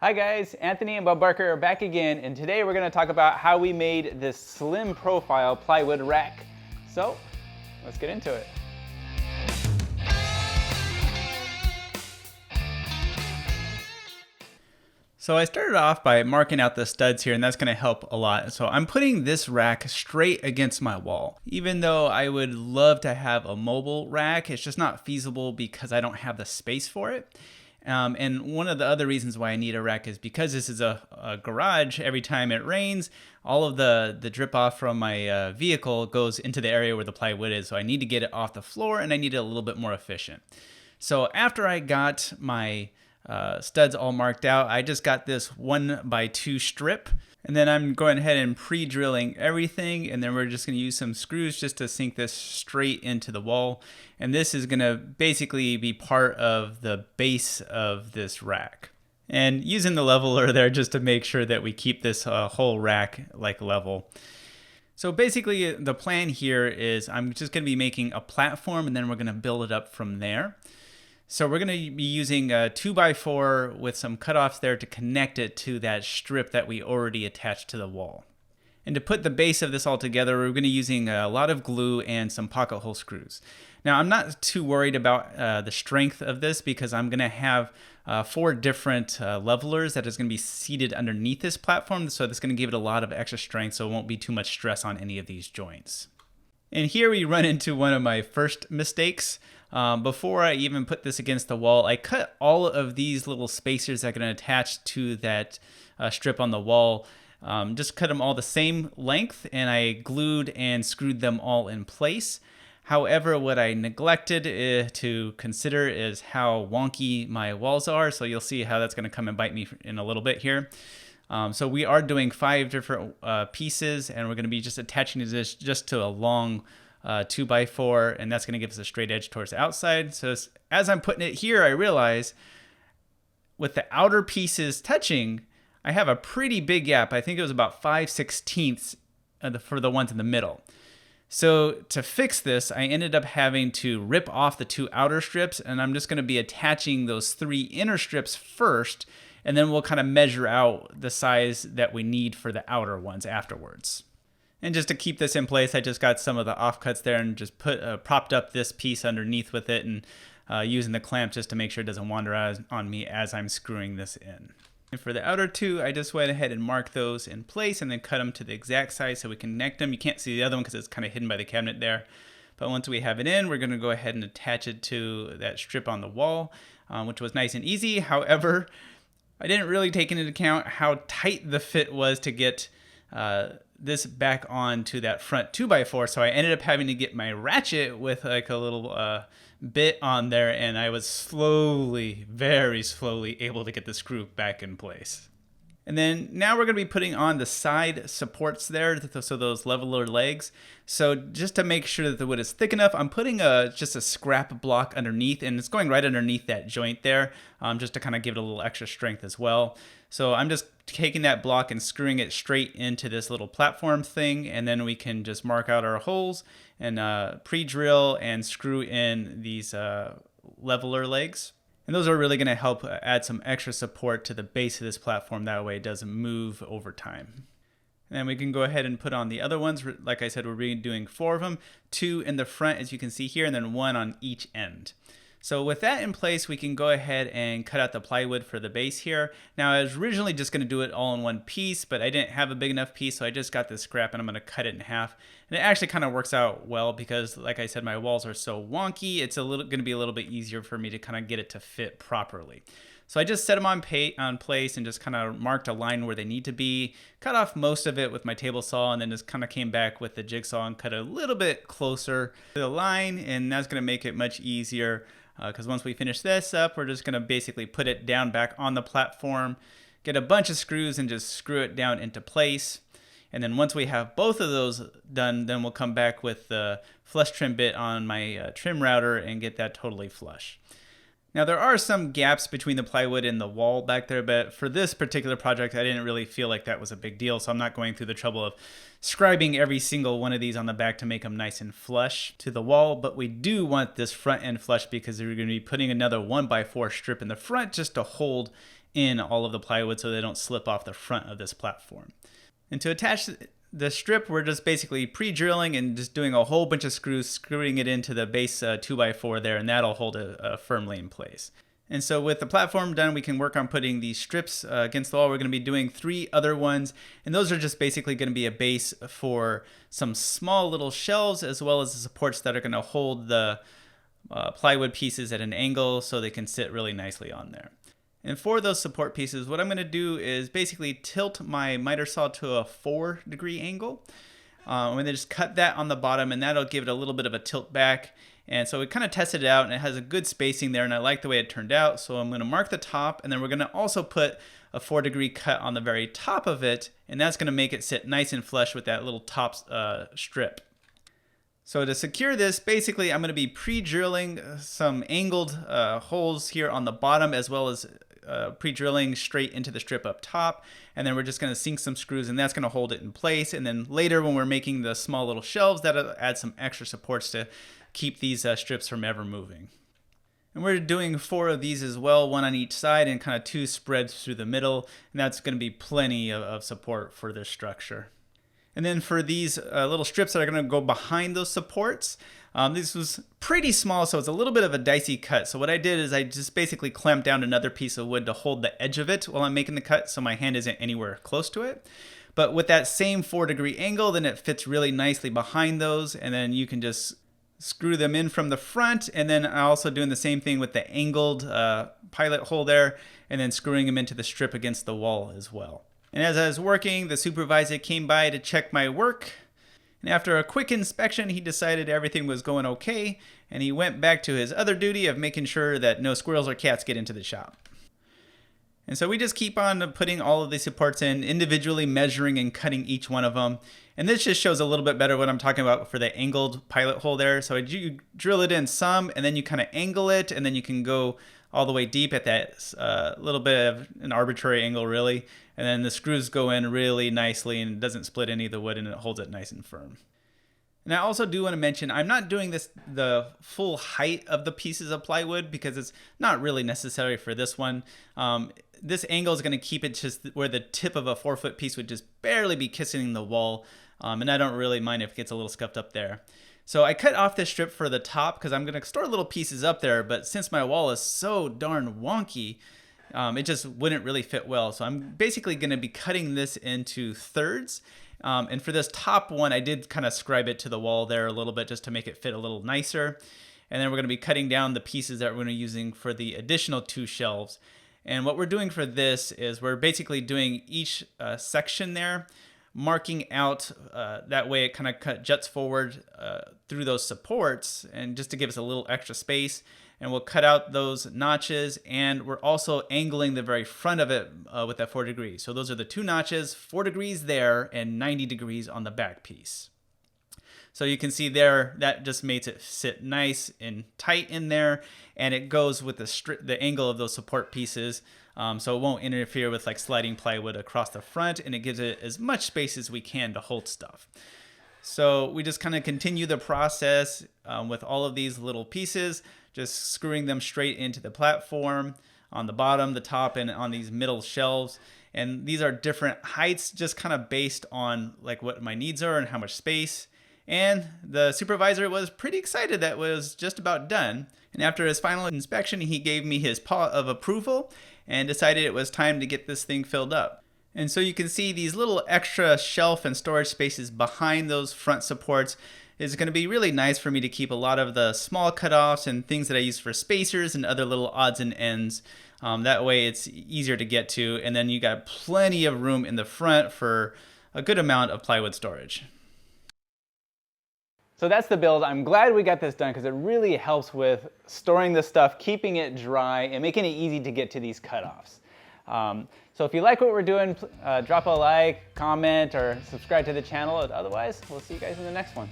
Hi guys, Anthony and Bob Barker are back again, and today we're going to talk about how we made this slim profile plywood rack. So, let's get into it. So I started off by marking out the studs here, and that's going to help a lot. So I'm putting this rack straight against my wall. Even though I would love to have a mobile rack, it's just not feasible because I don't have the space for it. And one of the other reasons why I need a rack is because this is a garage. Every time it rains, all of the drip off from my vehicle goes into the area where the plywood is. So I need to get it off the floor, and I need it a little bit more efficient. So after I got my studs all marked out, I just got this 1x2 strip, and then I'm going ahead and pre-drilling everything, and then we're just going to use some screws just to sink this straight into the wall. And this is going to basically be part of the base of this rack, and using the leveler there just to make sure that we keep this whole rack like level. So basically the plan here is I'm just going to be making a platform, and then we're going to build it up from there. So we're going to be using a 2x4 with some cutoffs there to connect it to that strip that we already attached to the wall. And to put the base of this all together, we're going to be using a lot of glue and some pocket hole screws. Now, I'm not too worried about the strength of this because I'm going to have 4 different levelers that is going to be seated underneath this platform. So that's going to give it a lot of extra strength, so it won't be too much stress on any of these joints. And here we run into one of my first mistakes. Before I even put this against the wall, I cut all of these little spacers that are going to attach to that strip on the wall. Just cut them all the same length, and I glued and screwed them all in place. However, what I neglected to consider is how wonky my walls are. So you'll see how that's going to come and bite me in a little bit here. So we are doing 5 different pieces, and we're going to be just attaching this just to a long 2x4, and that's going to give us a straight edge towards the outside. So as I'm putting it here, I realize with the outer pieces touching, I have a pretty big gap. I think it was about 5/16 for the ones in the middle. So to fix this, I ended up having to rip off the 2 outer strips, and I'm just going to be attaching those 3 inner strips first, and then we'll kind of measure out the size that we need for the outer ones afterwards. And just to keep this in place, I just got some of the offcuts there and just propped up this piece underneath with it, and using the clamp just to make sure it doesn't wander out on me as I'm screwing this in. And for the outer 2, I just went ahead and marked those in place and then cut them to the exact size so we can connect them. You can't see the other one because it's kind of hidden by the cabinet there. But once we have it in, we're going to go ahead and attach it to that strip on the wall, which was nice and easy. However, I didn't really take into account how tight the fit was to get this back onto that front 2x4, so I ended up having to get my ratchet with like a little bit on there, and I was slowly, very slowly able to get the screw back in place. And then now we're going to be putting on the side supports there, so those leveler legs. So just to make sure that the wood is thick enough, I'm putting just a scrap block underneath, and it's going right underneath that joint there, just to kind of give it a little extra strength as well. So I'm just taking that block and screwing it straight into this little platform thing, and then we can just mark out our holes and pre-drill and screw in these leveler legs. And those are really going to help add some extra support to the base of this platform. That way it doesn't move over time. And then we can go ahead and put on the other ones. Like I said, we're doing 4 of them, 2 in the front as you can see here, and then 1 on each end. So with that in place, we can go ahead and cut out the plywood for the base here. Now I was originally just going to do it all in one piece, but I didn't have a big enough piece, so I just got this scrap and I'm going to cut it in half. And it actually kind of works out well because, like I said, my walls are so wonky, it's going to be a little bit easier for me to kind of get it to fit properly. So I just set them on place and just kind of marked a line where they need to be, cut off most of it with my table saw, and then just kind of came back with the jigsaw and cut a little bit closer to the line, and that's going to make it much easier. Because once we finish this up, we're just going to basically put it down back on the platform, get a bunch of screws and just screw it down into place. And then once we have both of those done, then we'll come back with the flush trim bit on my trim router and get that totally flush. Now there are some gaps between the plywood and the wall back there, but for this particular project, I didn't really feel like that was a big deal, so I'm not going through the trouble of scribing every single one of these on the back to make them nice and flush to the wall. But we do want this front end flush because we're going to be putting another 1x4 strip in the front just to hold in all of the plywood so they don't slip off the front of this platform. And to attach the strip, we're just basically pre-drilling and just doing a whole bunch of screws, screwing it into the base 2x4 there, and that'll hold it firmly in place. And so with the platform done, we can work on putting these strips against the wall. We're going to be doing 3 other ones, and those are just basically going to be a base for some small little shelves, as well as the supports that are going to hold the plywood pieces at an angle so they can sit really nicely on there. And for those support pieces, what I'm going to do is basically tilt my miter saw to a 4-degree angle. I'm going to just cut that on the bottom, and that'll give it a little bit of a tilt back. And so we kind of tested it out, and it has a good spacing there, and I like the way it turned out. So I'm going to mark the top, and then we're going to also put a 4-degree cut on the very top of it, and that's going to make it sit nice and flush with that little top strip. So to secure this, basically I'm going to be pre-drilling some angled holes here on the bottom, as well as pre-drilling straight into the strip up top, and then we're just going to sink some screws, and that's going to hold it in place. And then later, when we're making the small little shelves, that'll add some extra supports to keep these strips from ever moving. And we're doing 4 of these as well, 1 on each side, and kind of 2 spread through the middle, and that's going to be plenty of support for this structure. And then for these little strips that are going to go behind those supports, this was pretty small, so it's a little bit of a dicey cut. So what I did is I just basically clamped down another piece of wood to hold the edge of it while I'm making the cut, so my hand isn't anywhere close to it. But with that same 4-degree angle, then it fits really nicely behind those, and then you can just screw them in from the front. And then I'm also doing the same thing with the angled pilot hole there, and then screwing them into the strip against the wall as well. And as I was working, the supervisor came by to check my work. And after a quick inspection, he decided everything was going okay, and he went back to his other duty of making sure that no squirrels or cats get into the shop. And so we just keep on putting all of these supports in, individually measuring and cutting each one of them. And this just shows a little bit better what I'm talking about for the angled pilot hole there. So you drill it in some, and then you kind of angle it, and then you can go all the way deep at that little bit of an arbitrary angle, really. And then the screws go in really nicely, and it doesn't split any of the wood, and it holds it nice and firm. And I also do want to mention, I'm not doing the full height of the pieces of plywood because it's not really necessary for this one. This angle is going to keep it just where the tip of a 4-foot piece would just barely be kissing the wall. And I don't really mind if it gets a little scuffed up there. So I cut off this strip for the top because I'm going to store little pieces up there, but since my wall is so darn wonky, it just wouldn't really fit well. So I'm basically going to be cutting this into thirds. And for this top one, I did kind of scribe it to the wall there a little bit just to make it fit a little nicer. And then we're going to be cutting down the pieces that we're going to be using for the additional 2 shelves. And what we're doing for this is we're basically doing each section there, marking out that way it kind of juts forward through those supports, and just to give us a little extra space. And we'll cut out those notches, and we're also angling the very front of it with that 4 degrees. So those are the 2 notches, 4 degrees there, and 90 degrees on the back piece. So you can see there, that just makes it sit nice and tight in there, and it goes with the angle of those support pieces, so it won't interfere with like sliding plywood across the front, and it gives it as much space as we can to hold stuff. So we just kind of continue the process with all of these little pieces, just screwing them straight into the platform on the bottom, the top, and on these middle shelves. And these are different heights, just kind of based on like what my needs are and how much space. And the supervisor was pretty excited that it was just about done. And after his final inspection, he gave me his paw of approval and decided it was time to get this thing filled up. And so you can see these little extra shelf and storage spaces behind those front supports is going to be really nice for me to keep a lot of the small cutoffs and things that I use for spacers and other little odds and ends. That way it's easier to get to, and then you got plenty of room in the front for a good amount of plywood storage. So that's the build. I'm glad we got this done because it really helps with storing the stuff, keeping it dry, and making it easy to get to these cutoffs. So if you like what we're doing, drop a like, comment, or subscribe to the channel. Otherwise, we'll see you guys in the next one.